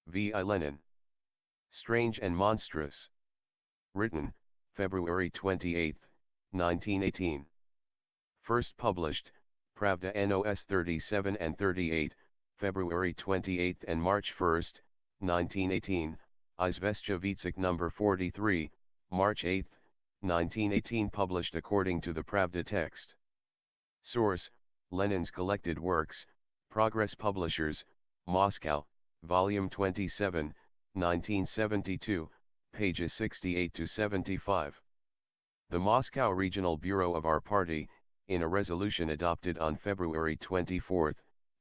v.I. Lenin. Strange and Monstrous. Written, February 28, 1918. First published, Pravda Nos 37 and 38, February 28 and March 1, 1918, Izvestia VTsIK No. 43, March 8, 1918. Published according to the Pravda text. Source, Lenin's Collected Works, Progress Publishers, Moscow, Volume 27, 1972, pages 68 to 75. The Moscow Regional Bureau of our party, in a resolution adopted on February 24,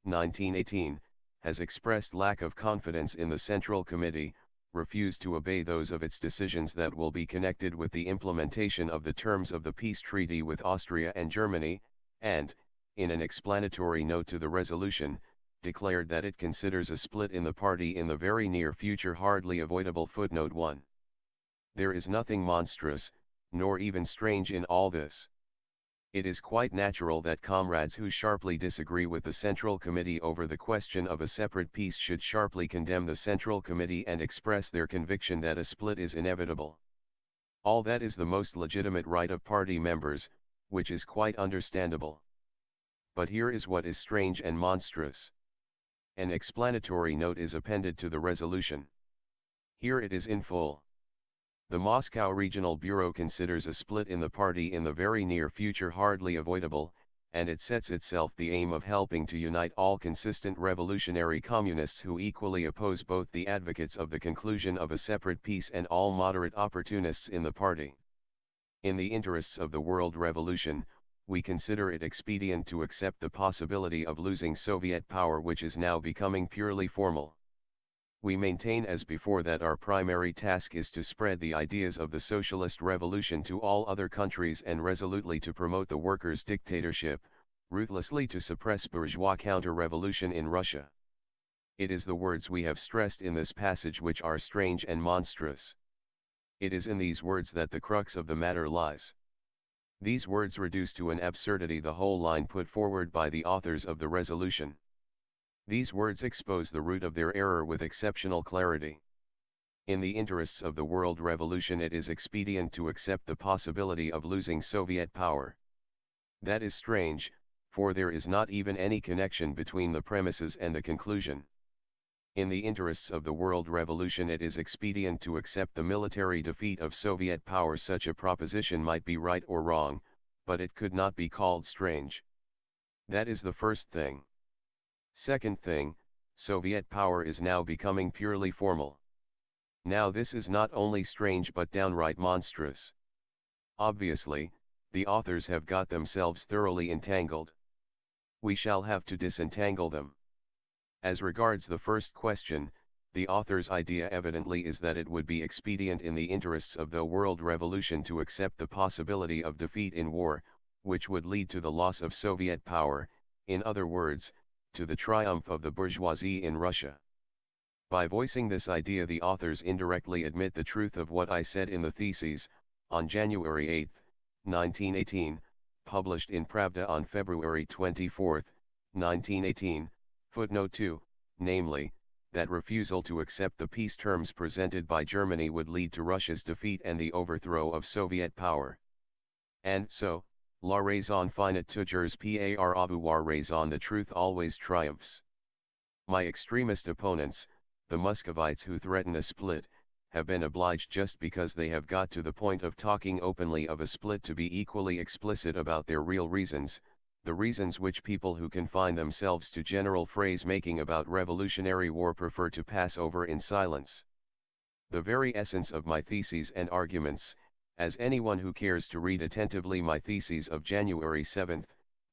1918, has expressed lack of confidence in the Central Committee, refused to obey those of its decisions that will be connected with the implementation of the terms of the peace treaty with Austria and Germany, and, in an explanatory note to the resolution, declared that it considers a split in the party in the very near future hardly avoidable. Footnote 1. There is nothing monstrous, nor even strange in all this. It is quite natural that comrades who sharply disagree with the Central Committee over the question of a separate peace should sharply condemn the Central Committee and express their conviction that a split is inevitable. All that is the most legitimate right of party members, which is quite understandable. But here is what is strange and monstrous. An explanatory note is appended to the resolution. Here it is in full. The Moscow Regional Bureau considers a split in the party in the very near future hardly avoidable, and it sets itself the aim of helping to unite all consistent revolutionary communists who equally oppose both the advocates of the conclusion of a separate peace and all moderate opportunists in the party. In the interests of the world revolution, we consider it expedient to accept the possibility of losing Soviet power, which is now becoming purely formal. We maintain as before that our primary task is to spread the ideas of the socialist revolution to all other countries and resolutely to promote the workers' dictatorship, ruthlessly to suppress bourgeois counter-revolution in Russia. It is the words we have stressed in this passage which are strange and monstrous. It is in these words that the crux of the matter lies. These words reduce to an absurdity the whole line put forward by the authors of the resolution. These words expose the root of their error with exceptional clarity. In the interests of the world revolution, it is expedient to accept the possibility of losing Soviet power. That is strange, for there is not even any connection between the premises and the conclusion. In the interests of the world revolution, it is expedient to accept the military defeat of Soviet power. Such a proposition might be right or wrong, but it could not be called strange. That is the first thing. Second thing, Soviet power is now becoming purely formal. Now this is not only strange but downright monstrous. Obviously, the authors have got themselves thoroughly entangled. We shall have to disentangle them. As regards the first question, the author's idea evidently is that it would be expedient in the interests of the world revolution to accept the possibility of defeat in war, which would lead to the loss of Soviet power, in other words, to the triumph of the bourgeoisie in Russia. By voicing this idea, the authors indirectly admit the truth of what I said in the theses, on January 8, 1918, published in Pravda on February 24, 1918, footnote 2, namely, that refusal to accept the peace terms presented by Germany would lead to Russia's defeat and the overthrow of Soviet power. And so, la raison finit toujours par avoir raison, the truth always triumphs. My extremist opponents, the Muscovites who threaten a split, have been obliged just because they have got to the point of talking openly of a split to be equally explicit about their real reasons, the reasons which people who confine themselves to general phrase-making about revolutionary war prefer to pass over in silence. The very essence of my theses and arguments, as anyone who cares to read attentively my theses of January 7,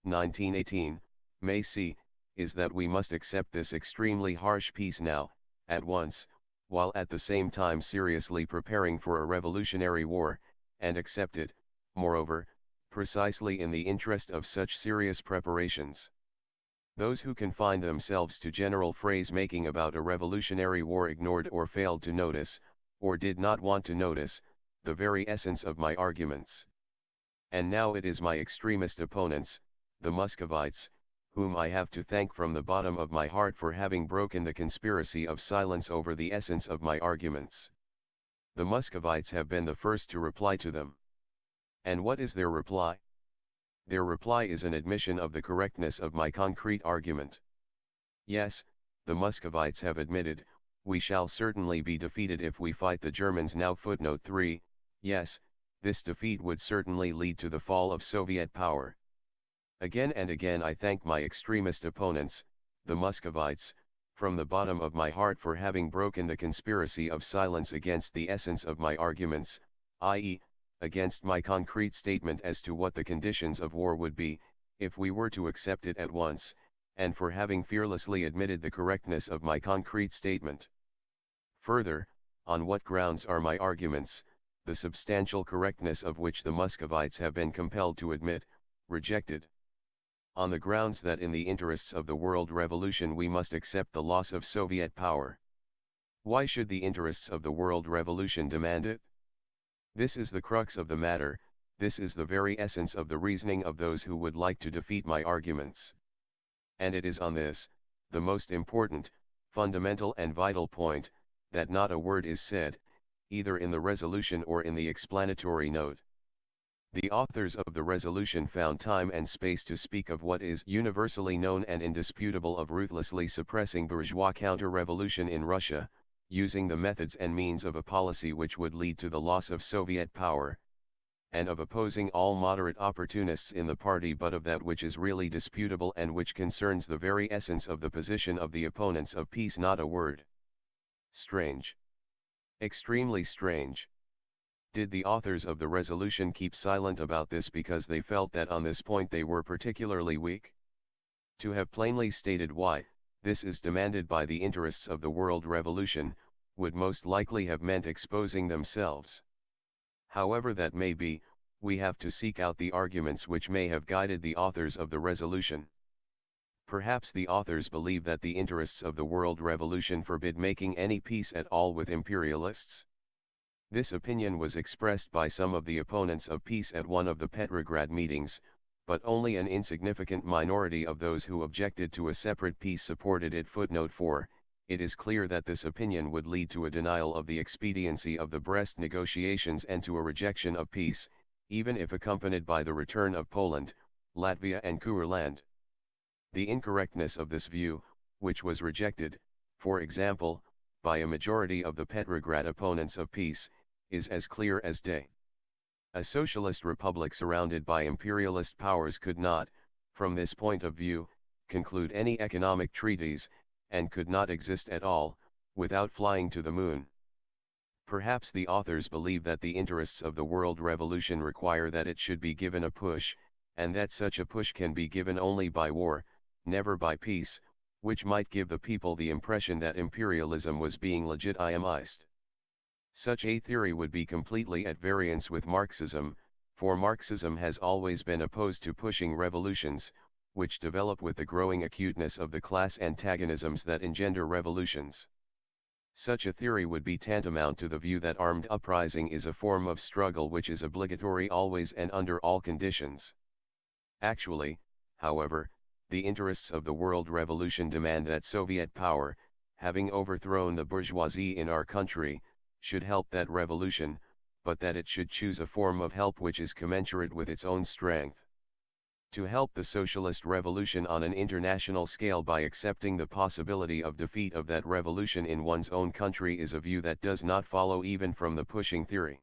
1918, may see, is that we must accept this extremely harsh peace now, at once, while at the same time seriously preparing for a revolutionary war, and accept it, moreover, precisely in the interest of such serious preparations. Those who confine themselves to general phrase-making about a revolutionary war ignored or failed to notice, or did not want to notice, the very essence of my arguments. And now it is my extremist opponents, the Muscovites, whom I have to thank from the bottom of my heart for having broken the conspiracy of silence over the essence of my arguments. The Muscovites have been the first to reply to them. And what is their reply? Their reply is an admission of the correctness of my concrete argument. Yes, the Muscovites have admitted, we shall certainly be defeated if we fight the Germans now. Footnote 3, yes, this defeat would certainly lead to the fall of Soviet power. Again and again I thank my extremist opponents, the Muscovites, from the bottom of my heart for having broken the conspiracy of silence against the essence of my arguments, i.e., against my concrete statement as to what the conditions of war would be, if we were to accept it at once, and for having fearlessly admitted the correctness of my concrete statement. Further, on what grounds are my arguments, the substantial correctness of which the Muscovites have been compelled to admit, rejected? On the grounds that in the interests of the world revolution we must accept the loss of Soviet power. Why should the interests of the world revolution demand it? This is the crux of the matter, this is the very essence of the reasoning of those who would like to defeat my arguments. And it is on this, the most important, fundamental and vital point, that not a word is said, either in the resolution or in the explanatory note. The authors of the resolution found time and space to speak of what is universally known and indisputable of ruthlessly suppressing bourgeois counter-revolution in Russia, using the methods and means of a policy which would lead to the loss of Soviet power, and of opposing all moderate opportunists in the party, but of that which is really disputable and which concerns the very essence of the position of the opponents of peace. Not a word. Strange. Extremely strange. Did the authors of the resolution keep silent about this because they felt that on this point they were particularly weak? To have plainly stated why, this is demanded by the interests of the world revolution, would most likely have meant exposing themselves. However that may be, we have to seek out the arguments which may have guided the authors of the resolution. Perhaps the authors believe that the interests of the world revolution forbid making any peace at all with imperialists. This opinion was expressed by some of the opponents of peace at one of the Petrograd meetings, but only an insignificant minority of those who objected to a separate peace supported it. Footnote 4, it is clear that this opinion would lead to a denial of the expediency of the Brest negotiations and to a rejection of peace, even if accompanied by the return of Poland, Latvia and Courland. The incorrectness of this view, which was rejected, for example, by a majority of the Petrograd opponents of peace, is as clear as day. A socialist republic surrounded by imperialist powers could not, from this point of view, conclude any economic treaties, and could not exist at all, without flying to the moon. Perhaps the authors believe that the interests of the world revolution require that it should be given a push, and that such a push can be given only by war, never by peace, which might give the people the impression that imperialism was being legitimized. Such a theory would be completely at variance with Marxism, for Marxism has always been opposed to pushing revolutions, which develop with the growing acuteness of the class antagonisms that engender revolutions. Such a theory would be tantamount to the view that armed uprising is a form of struggle which is obligatory always and under all conditions. Actually, however, the interests of the world revolution demand that Soviet power, having overthrown the bourgeoisie in our country, should help that revolution, but that it should choose a form of help which is commensurate with its own strength. To help the socialist revolution on an international scale by accepting the possibility of defeat of that revolution in one's own country is a view that does not follow even from the pushing theory.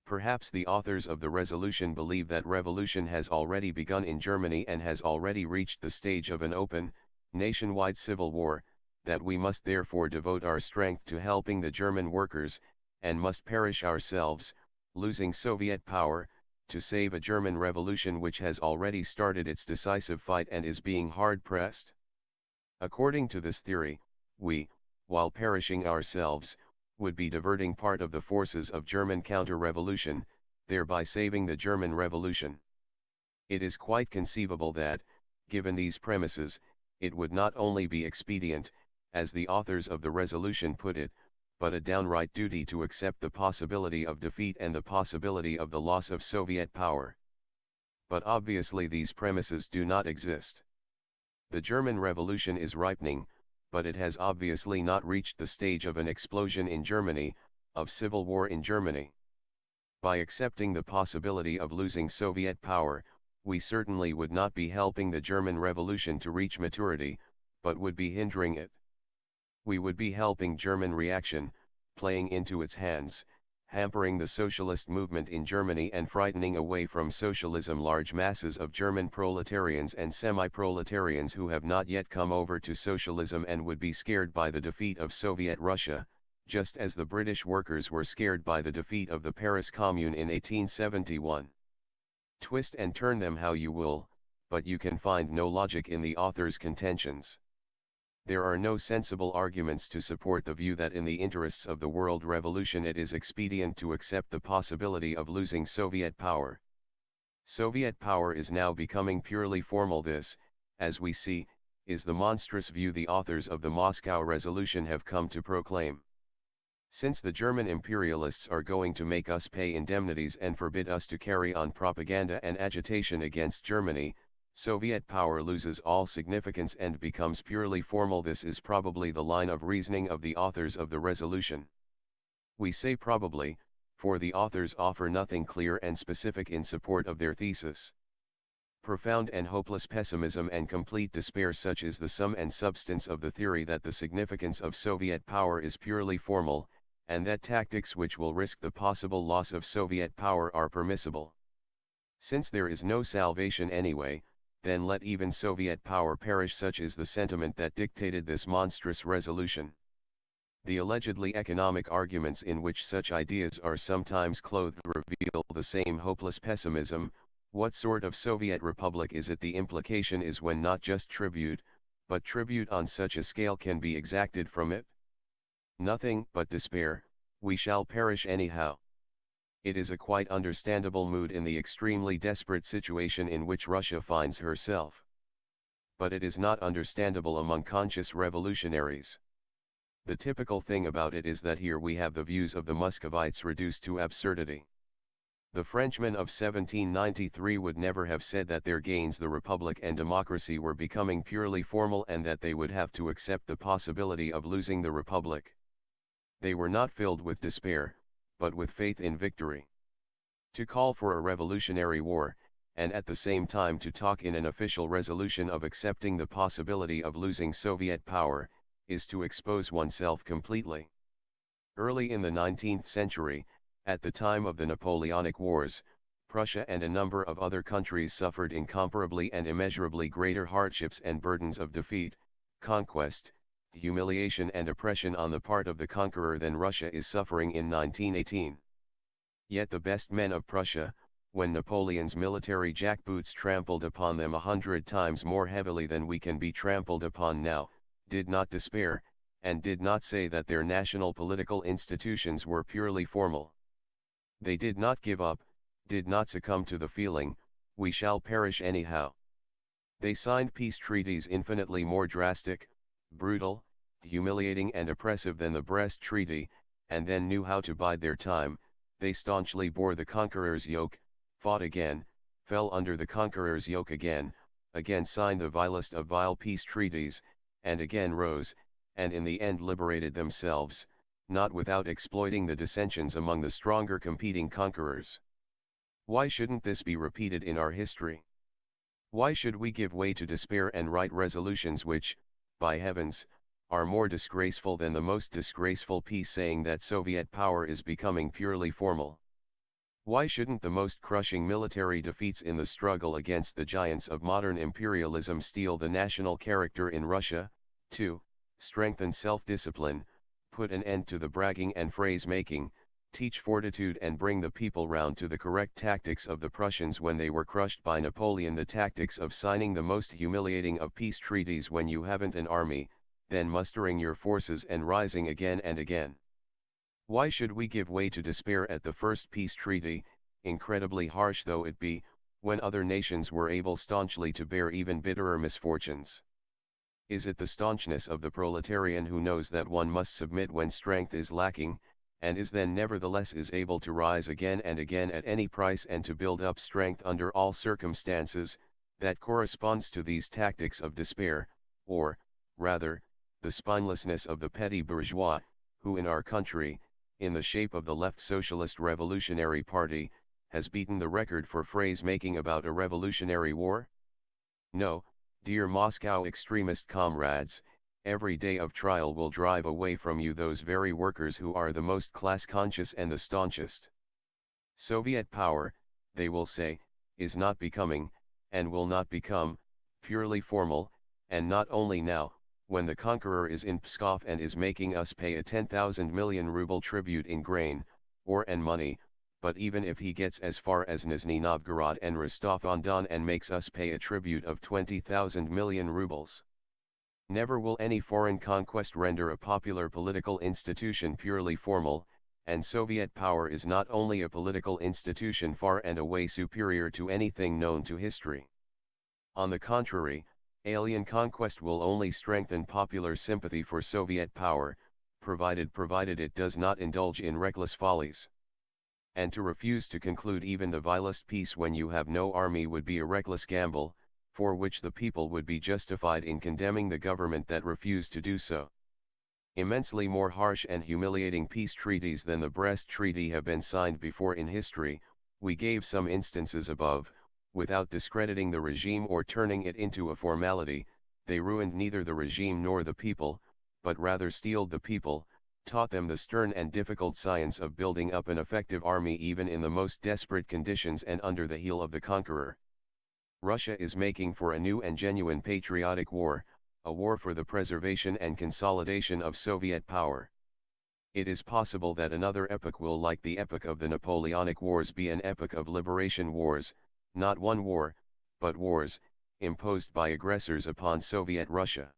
Perhaps the authors of the resolution believe that revolution has already begun in Germany and has already reached the stage of an open, nationwide civil war, that we must therefore devote our strength to helping the German workers, and must perish ourselves, losing Soviet power, to save a German revolution which has already started its decisive fight and is being hard pressed. According to this theory, we, while perishing ourselves, would be diverting part of the forces of German counter-revolution, thereby saving the German revolution. It is quite conceivable that, given these premises, it would not only be expedient, as the authors of the resolution put it, but a downright duty to accept the possibility of defeat and the possibility of the loss of Soviet power. But obviously these premises do not exist. The German Revolution is ripening, but it has obviously not reached the stage of an explosion in Germany, of civil war in Germany. By accepting the possibility of losing Soviet power, we certainly would not be helping the German Revolution to reach maturity, but would be hindering it. We would be helping German reaction, playing into its hands, hampering the socialist movement in Germany and frightening away from socialism large masses of German proletarians and semi-proletarians who have not yet come over to socialism and would be scared by the defeat of Soviet Russia, just as the British workers were scared by the defeat of the Paris Commune in 1871. Twist and turn them how you will, but you can find no logic in the author's contentions. There are no sensible arguments to support the view that in the interests of the world revolution it is expedient to accept the possibility of losing Soviet power. Soviet power is now becoming purely formal. This, as we see, is the monstrous view the authors of the Moscow Resolution have come to proclaim. Since the German imperialists are going to make us pay indemnities and forbid us to carry on propaganda and agitation against Germany, Soviet power loses all significance and becomes purely formal. This is probably the line of reasoning of the authors of the resolution. We say probably, for the authors offer nothing clear and specific in support of their thesis. Profound and hopeless pessimism and complete despair, such is the sum and substance of the theory that the significance of Soviet power is purely formal, and that tactics which will risk the possible loss of Soviet power are permissible. Since there is no salvation anyway, then let even Soviet power perish. Such is the sentiment that dictated this monstrous resolution. The allegedly economic arguments in which such ideas are sometimes clothed reveal the same hopeless pessimism. What sort of Soviet republic is it? The implication is when not just tribute, but tribute on such a scale can be exacted from it. Nothing but despair, we shall perish anyhow. It is a quite understandable mood in the extremely desperate situation in which Russia finds herself. But it is not understandable among conscious revolutionaries. The typical thing about it is that here we have the views of the Muscovites reduced to absurdity. The Frenchmen of 1793 would never have said that their gains, the Republic and democracy, were becoming purely formal and that they would have to accept the possibility of losing the Republic. They were not filled with despair, but with faith in victory. To call for a revolutionary war, and at the same time to talk in an official resolution of accepting the possibility of losing Soviet power, is to expose oneself completely. Early in the 19th century, at the time of the Napoleonic Wars, Prussia and a number of other countries suffered incomparably and immeasurably greater hardships and burdens of defeat, conquest, humiliation and oppression on the part of the conqueror than Russia is suffering in 1918. Yet the best men of Prussia, when Napoleon's military jackboots trampled upon them 100 times more heavily than we can be trampled upon now, did not despair, and did not say that their national political institutions were purely formal. They did not give up, did not succumb to the feeling, we shall perish anyhow. They signed peace treaties infinitely more drastic, brutal, humiliating and oppressive than the Brest Treaty, and then knew how to bide their time. They staunchly bore the conqueror's yoke, fought again, fell under the conqueror's yoke again signed the vilest of vile peace treaties, and again rose, and in the end liberated themselves, not without exploiting the dissensions among the stronger competing conquerors. Why shouldn't this be repeated in our history? Why should we give way to despair and write resolutions which, by heavens, are more disgraceful than the most disgraceful peace, saying that Soviet power is becoming purely formal? Why shouldn't the most crushing military defeats in the struggle against the giants of modern imperialism steel the national character in Russia, too, strengthen self-discipline, put an end to the bragging and phrase-making, teach fortitude and bring the people round to the correct tactics of the Prussians when they were crushed by Napoleon, the tactics of signing the most humiliating of peace treaties when you haven't an army, then mustering your forces and rising again and again? Why should we give way to despair at the first peace treaty, incredibly harsh though it be, when other nations were able staunchly to bear even bitterer misfortunes? Is it the staunchness of the proletarian who knows that one must submit when strength is lacking, and is then nevertheless is able to rise again and again at any price and to build up strength under all circumstances, that corresponds to these tactics of despair, or, rather, the spinelessness of the petty bourgeois, who in our country, in the shape of the Left Socialist Revolutionary Party, has beaten the record for phrase-making about a revolutionary war? No, dear Moscow extremist comrades, every day of trial will drive away from you those very workers who are the most class-conscious and the staunchest. Soviet power, they will say, is not becoming, and will not become, purely formal, and not only now, when the conqueror is in Pskov and is making us pay a 10,000 million ruble tribute in grain, ore and money, but even if he gets as far as Nizhny Novgorod and Rostov-on-Don and makes us pay a tribute of 20,000 million rubles. Never will any foreign conquest render a popular political institution purely formal, and Soviet power is not only a political institution far and away superior to anything known to history. On the contrary, alien conquest will only strengthen popular sympathy for Soviet power, provided it does not indulge in reckless follies. And to refuse to conclude even the vilest peace when you have no army would be a reckless gamble, for which the people would be justified in condemning the government that refused to do so. Immensely more harsh and humiliating peace treaties than the Brest Treaty have been signed before in history. We gave some instances above. Without discrediting the regime or turning it into a formality, they ruined neither the regime nor the people, but rather steeled the people, taught them the stern and difficult science of building up an effective army even in the most desperate conditions and under the heel of the conqueror. Russia is making for a new and genuine patriotic war, a war for the preservation and consolidation of Soviet power. It is possible that another epoch will, like the epoch of the Napoleonic Wars, be an epoch of liberation wars, not one war, but wars, imposed by aggressors upon Soviet Russia.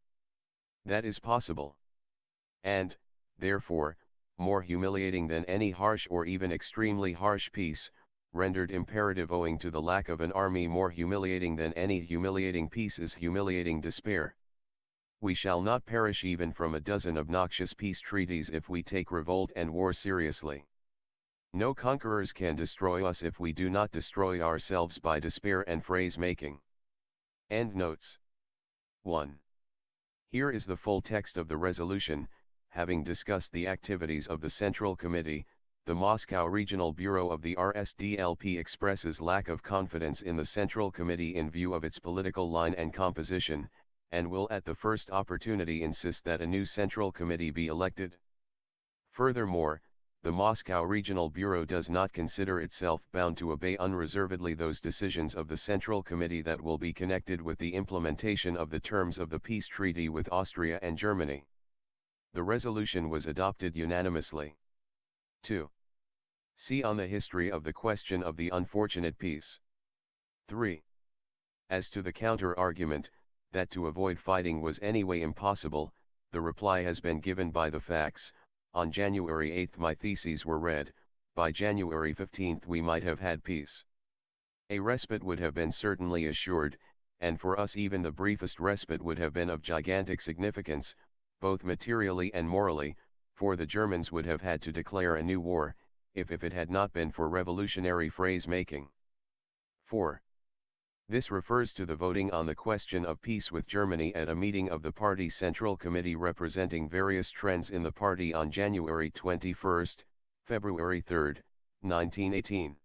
That is possible. And, therefore, more humiliating than any harsh or even extremely harsh peace, rendered imperative owing to the lack of an army, more humiliating than any humiliating peace is humiliating despair. We shall not perish even from a dozen obnoxious peace treaties if we take revolt and war seriously. No conquerors can destroy us if we do not destroy ourselves by despair and phrase-making. Endnotes. 1. Here is the full text of the resolution. Having discussed the activities of the Central Committee, the Moscow Regional Bureau of the RSDLP expresses lack of confidence in the Central Committee in view of its political line and composition, and will at the first opportunity insist that a new Central Committee be elected. Furthermore, the Moscow Regional Bureau does not consider itself bound to obey unreservedly those decisions of the Central Committee that will be connected with the implementation of the terms of the peace treaty with Austria and Germany. The resolution was adopted unanimously. 2. See on the history of the question of the unfortunate peace. 3. As to the counter-argument, that to avoid fighting was anyway impossible, the reply has been given by the facts. On January 8 my theses were read, by January 15 we might have had peace. A respite would have been certainly assured, and for us even the briefest respite would have been of gigantic significance, both materially and morally, for the Germans would have had to declare a new war, if it had not been for revolutionary phrase-making. 4. This refers to the voting on the question of peace with Germany at a meeting of the party's Central Committee representing various trends in the party on January 21, February 3, 1918.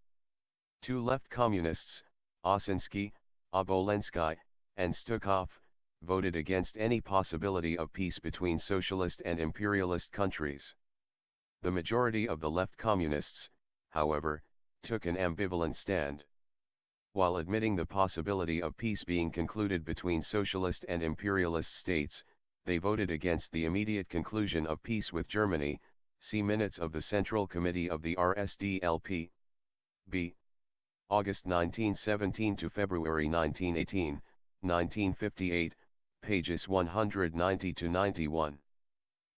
Two left communists, Osinski, Obolensky, and Stukov, voted against any possibility of peace between socialist and imperialist countries. The majority of the left communists, however, took an ambivalent stand. While admitting the possibility of peace being concluded between socialist and imperialist states, they voted against the immediate conclusion of peace with Germany. See minutes of the Central Committee of the RSDLP. B. August 1917 to February 1918, 1958, pages 190 to 91.